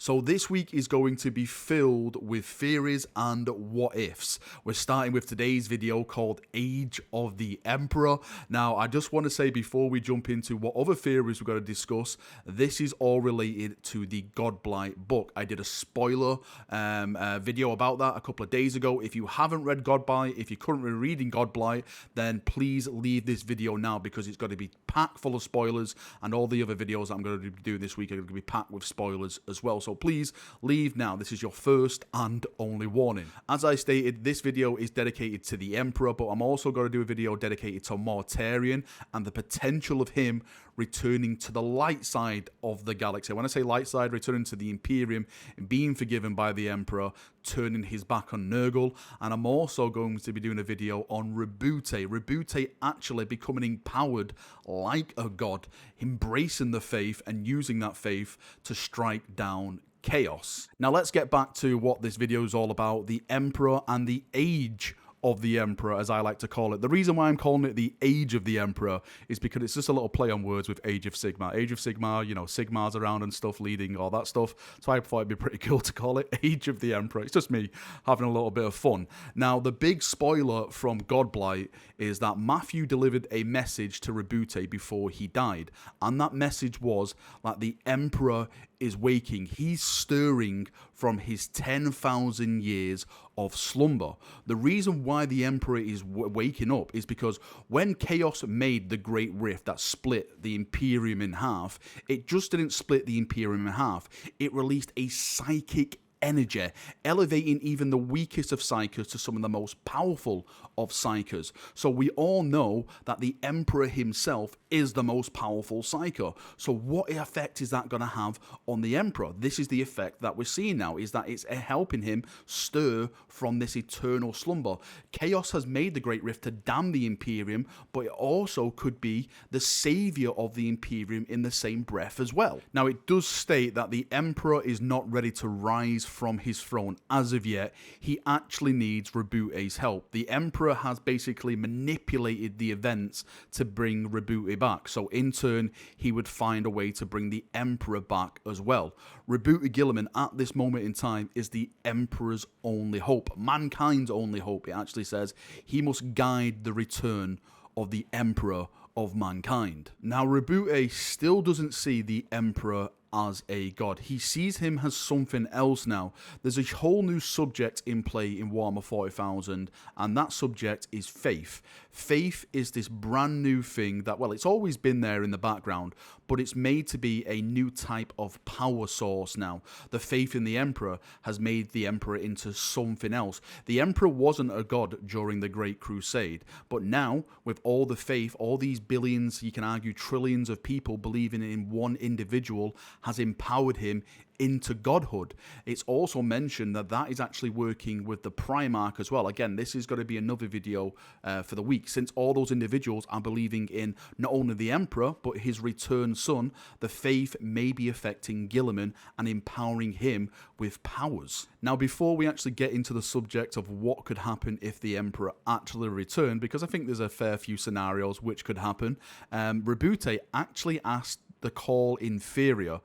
So this week is going to be filled with theories and what ifs. We're starting with today's video called Age of the Emperor. Now, I just want to say before we jump into what other theories we're going to discuss, this is all related to the Godblight book. I did a spoiler video about that a couple of days ago. If you haven't read Godblight, if you're currently reading Godblight, then please leave this video now because it's going to be packed full of spoilers, and all the other videos that I'm going to be doing this week are going to be packed with spoilers as well. So please leave now. This is your first and only warning. As I stated, this video is dedicated to the Emperor, but I'm also going to do a video dedicated to Mortarion and the potential of him returning to the light side of the galaxy. When I say light side, returning to the Imperium, being forgiven by the Emperor, turning his back on Nurgle. And I'm also going to be doing a video on Rebute. Rebute actually becoming empowered like a god, embracing the faith and using that faith to strike down chaos. Now let's get back to what this video is all about, the Emperor and the age of the Emperor, as I like to call it. The reason why I'm calling it the Age of the Emperor is because it's just a little play on words with Age of Sigmar. Age of Sigmar, you know, Sigmar's around and stuff, leading all that stuff. So I thought it'd be pretty cool to call it Age of the Emperor. It's just me having a little bit of fun. Now, the big spoiler from Godblight is that Matthew delivered a message to Rebute before he died. And that message was that the Emperor is waking. He's stirring from his 10,000 years of slumber. The reason why the Emperor is waking up is because when Chaos made the Great Rift that split the Imperium in half, it just didn't split the Imperium in half. It released a psychic energy, elevating even the weakest of psychers to some of the most powerful of psychers. So we all know that the Emperor himself is the most powerful psyker. So what effect is that going to have on the Emperor? This is the effect that we're seeing now, is that it's helping him stir from this eternal slumber. Chaos has made the Great Rift to damn the Imperium, but it also could be the savior of the Imperium in the same breath as well. Now, it does state that the Emperor is not ready to rise from his throne as of yet. He actually needs Rebute's help. The Emperor has basically manipulated the events to bring Rebute back. So in turn, he would find a way to bring the Emperor back as well. Rebute Gilliman at this moment in time is the Emperor's only hope. Mankind's only hope. It actually says he must guide the return of the Emperor of mankind. Now, Rebute still doesn't see the Emperor as a god. He sees him as something else now. There's a whole new subject in play in Warhammer 40,000, and that subject is faith. Faith is this brand new thing that, well, it's always been there in the background, but it's made to be a new type of power source now. The faith in the Emperor has made the Emperor into something else. The Emperor wasn't a god during the Great Crusade, but now, with all the faith, all these billions, you can argue trillions of people believing in one individual, has empowered him into godhood. It's also mentioned that that is actually working with the Primarch as well. Again, this is going to be another video for the week, since all those individuals are believing in not only the Emperor, but his returned son. The faith may be affecting Gilliman and empowering him with powers. Now, before we actually get into the subject of what could happen if the Emperor actually returned, because I think there's a fair few scenarios which could happen, Rebute actually asked the Call Inferior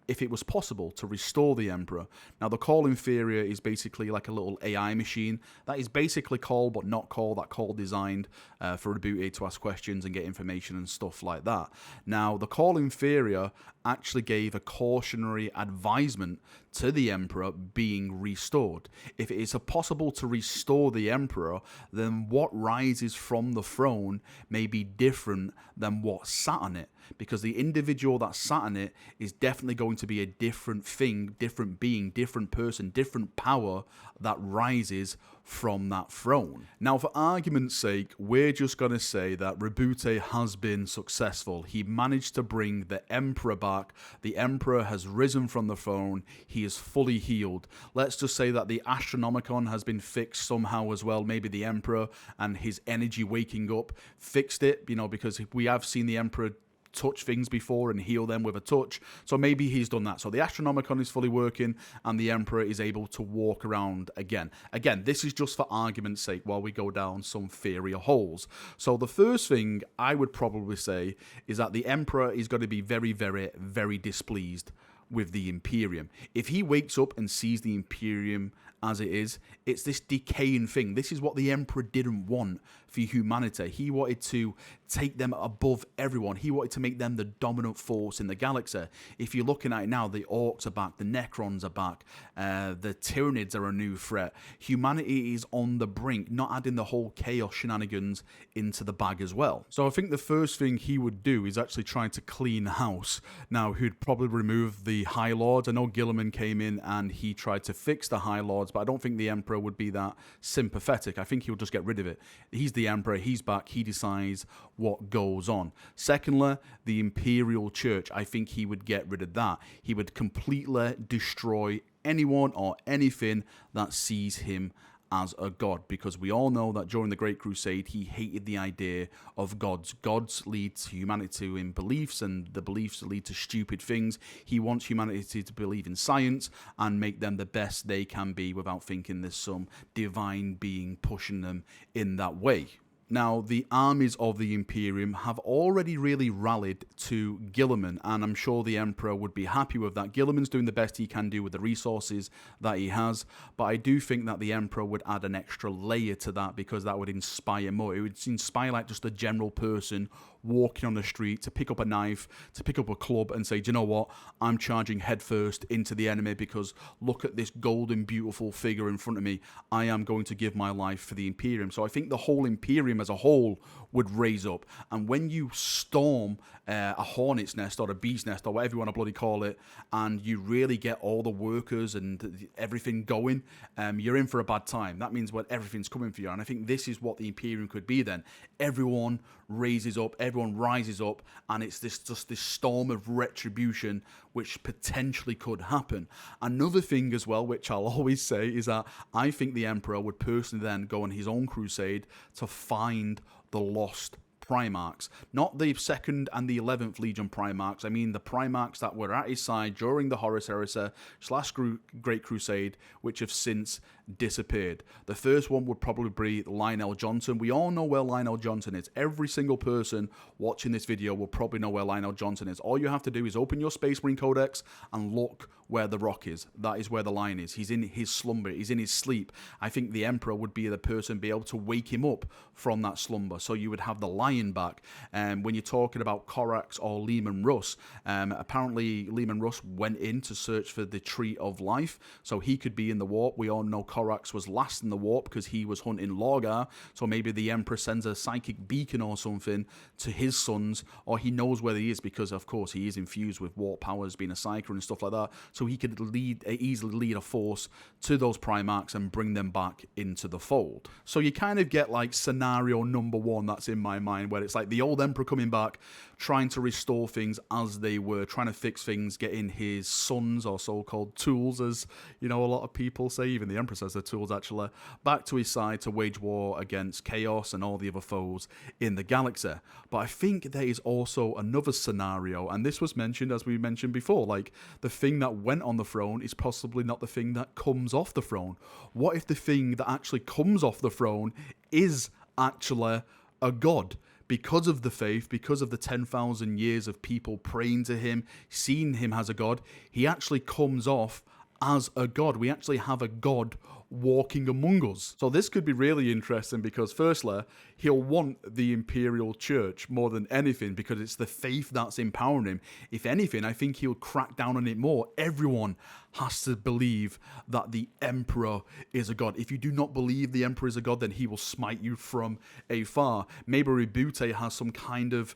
if it was possible to restore the Emperor. Now, the Call Inferior is basically like a little AI machine that is basically Call but not Call, that Call designed for Rebute to ask questions and get information and stuff like that. Now, the Call Inferior actually gave a cautionary advisement to the Emperor being restored. If it is possible to restore the Emperor, then what rises from the throne may be different than what sat on it, because the individual that sat on it is definitely going to be a different thing, different being, different person, different power that rises from that throne. Now, for argument's sake, we're just going to say that Rebute has been successful. He managed to bring the Emperor back. The Emperor has risen from the throne. He is fully healed. Let's just say that the Astronomicon has been fixed somehow as well. Maybe the Emperor and his energy waking up fixed it, you know, because we have seen the Emperor touch things before and heal them with a touch. So maybe he's done that. So the Astronomicon is fully working and the Emperor is able to walk around again. Again, this is just for argument's sake while we go down some theory holes. So the first thing I would probably say is that the Emperor is going to be very, very, very displeased with the Imperium. If he wakes up and sees the Imperium as it is, it's this decaying thing. This is what the Emperor didn't want for humanity. He wanted to take them above everyone. He wanted to make them the dominant force in the galaxy. If you're looking at it now, the Orcs are back, the Necrons are back, the Tyranids are a new threat. Humanity is on the brink, not adding the whole chaos shenanigans into the bag as well. So I think the first thing he would do is actually try to clean house. Now, he'd probably remove the High Lords. I know Gilliman came in and he tried to fix the High Lords, but I don't think the Emperor would be that sympathetic. I think he'll just get rid of it. He's the Emperor, he's back, he decides what goes on. Secondly, the Imperial Church, I think he would get rid of that. He would completely destroy anyone or anything that sees him as a god, because we all know that during the Great Crusade he hated the idea of gods. Gods lead to humanity in beliefs, and the beliefs lead to stupid things. He wants humanity to believe in science and make them the best they can be without thinking there's some divine being pushing them in that way. Now, the armies of the Imperium have already really rallied to Gilliman, and I'm sure the Emperor would be happy with that. Gilliman's doing the best he can do with the resources that he has, but I do think that the Emperor would add an extra layer to that, because that would inspire more. It would inspire like just a general person walking on the street to pick up a knife, to pick up a club and say, do you know what, I'm charging headfirst into the enemy because look at this golden beautiful figure in front of me. I am going to give my life for the Imperium. So I think the whole Imperium as a whole would raise up, and when you storm a hornet's nest or a bee's nest or whatever you want to bloody call it, and you really get all the workers and everything going, you're in for a bad time. That means when everything's coming for you, and I think this is what the Imperium could be then. Everyone raises up, everyone rises up, and it's just this storm of retribution which potentially could happen. Another thing as well, which I'll always say, is that I think the Emperor would personally then go on his own crusade to find the lost Primarchs, not the 2nd and the 11th Legion Primarchs. I mean the Primarchs that were at his side during the Horus Heresy / Great Crusade, which have since disappeared. The first one would probably be Lionel Johnson. We all know where Lionel Johnson is. Every single person watching this video will probably know where Lionel Johnson is. All you have to do is open your Space Marine Codex and look where the rock is. That is where the lion is. He's in his slumber. He's in his sleep. I think the Emperor would be the person be able to wake him up from that slumber. So you would have the lion back. When you're talking about Corax or Lehman Russ, apparently Lehman Russ went in to search for the Tree of Life, so he could be in the warp. We all know Corax was last in the warp because he was hunting Lorgar, so maybe the Emperor sends a psychic beacon or something to his sons, or he knows where he is because, of course, he is infused with warp powers, being a psyker and stuff like that, so he could easily lead a force to those Primarchs and bring them back into the fold. So you kind of get like scenario number one that's in my mind, where it's like the old Emperor coming back, trying to restore things as they were, trying to fix things, getting his sons, or so-called tools, as you know a lot of people say, even the Emperor says they're tools actually, back to his side to wage war against Chaos and all the other foes in the galaxy. But I think there is also another scenario, and this was mentioned, as we mentioned before, like the thing that went on the throne is possibly not the thing that comes off the throne. What if the thing that actually comes off the throne is actually a god? Because of the faith, because of the 10,000 years of people praying to him, seeing him as a god, he actually comes off as a god. We actually have a god walking among us. So this could be really interesting because firstly, he'll want the Imperial Church more than anything because it's the faith that's empowering him. If anything, I think he'll crack down on it more. Everyone has to believe that the Emperor is a god. If you do not believe the Emperor is a god, then he will smite you from afar. Maybe Rebute has some kind of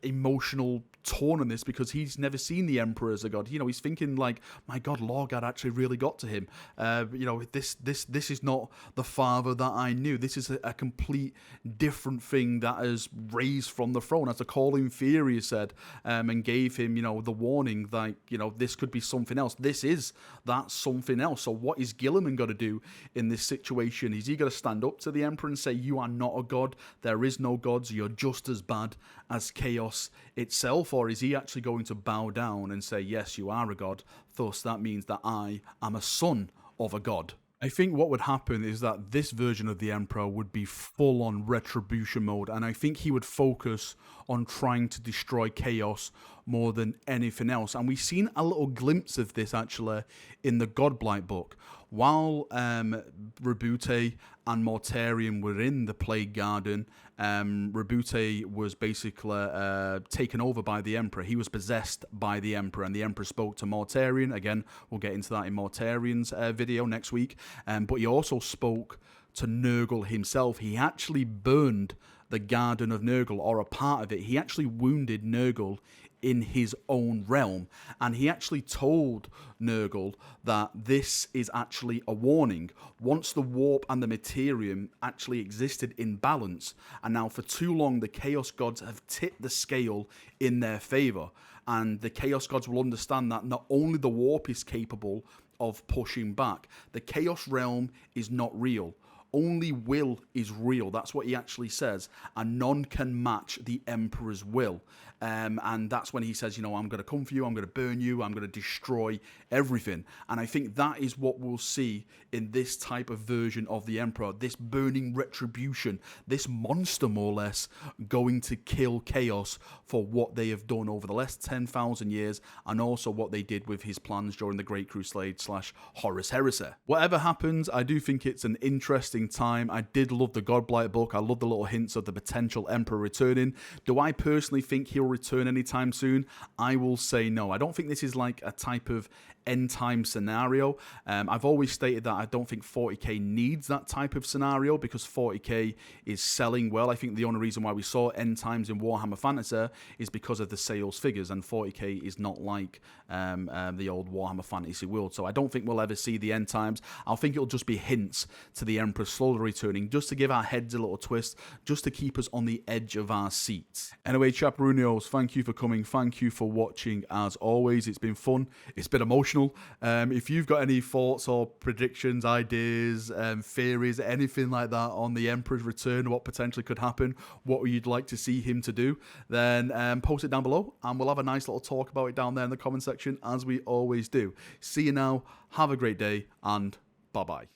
emotional torn on this because he's never seen the Emperor as a god. You know, he's thinking like, my God, Lorgard actually really got to him. You know, this is not the father that I knew. This is a complete different thing that is raised from the throne, as the Calling Fury said, and gave him, you know, the warning that, you know, this could be something else. This is that something else. So what is Gilliman got to do in this situation? Is he going to stand up to the Emperor and say, you are not a god, there is no gods, you're just as bad as Chaos itself? Or is he actually going to bow down and say, yes, you are a god, thus that means that I am a son of a god? I think what would happen is that this version of the Emperor would be full on retribution mode, and I think he would focus on trying to destroy Chaos more than anything else. And we've seen a little glimpse of this actually in the Godblight book. While Rebute and Mortarion were in the Plague Garden, Rebute was basically taken over by the Emperor. He was possessed by the Emperor, and the Emperor spoke to Mortarion. Again, we'll get into that in Mortarion's video next week. But he also spoke to Nurgle himself. He actually burned the Garden of Nurgle, or a part of it. He actually wounded Nurgle in his own realm, and he actually told Nurgle that this is actually a warning. Once the warp and the materium actually existed in balance, and now for too long the Chaos Gods have tipped the scale in their favor, and the Chaos Gods will understand that not only the warp is capable of pushing back, the Chaos realm is not real. Only will is real. That's what he actually says. And none can match the Emperor's will. And that's when he says, you know, I'm going to come for you. I'm going to burn you. I'm going to destroy everything. And I think that is what we'll see in this type of version of the Emperor. This burning retribution. This monster, more or less, going to kill Chaos for what they have done over the last 10,000 years. And also what they did with his plans during the Great Crusade / Horus Heresy. Whatever happens, I do think it's an interesting time. I did love the Godblight book. I love the little hints of the potential Emperor returning. Do I personally think he'll return anytime soon? I will say no. I don't think this is like a type of end time scenario. I've always stated that I don't think 40k needs that type of scenario because 40k is selling well. I think the only reason why we saw end times in Warhammer Fantasy is because of the sales figures, and 40k is not like the old Warhammer Fantasy world. So I don't think we'll ever see the end times. I think it'll just be hints to the Emperor slowly returning, just to give our heads a little twist, just to keep us on the edge of our seats. Anyway, Chaperonios, thank you for coming. Thank you for watching. As always, it's been fun. It's been emotional. If you've got any thoughts or predictions, ideas, theories, anything like that on the Emperor's return, what potentially could happen, what you'd like to see him to do, then post it down below and we'll have a nice little talk about it down there in the comment section as we always do. See you now. Have a great day and bye-bye.